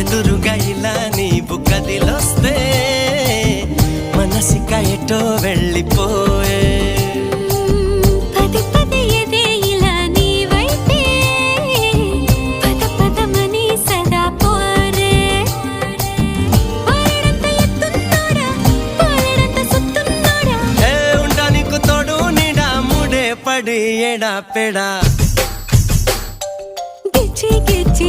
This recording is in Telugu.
ఎదురుగా ఇలా నీవు కదిలొస్తే మనసిక ఎటో వెళ్ళిపోయే పడి ఎడా పెడా గిచ్చి గిచ్చి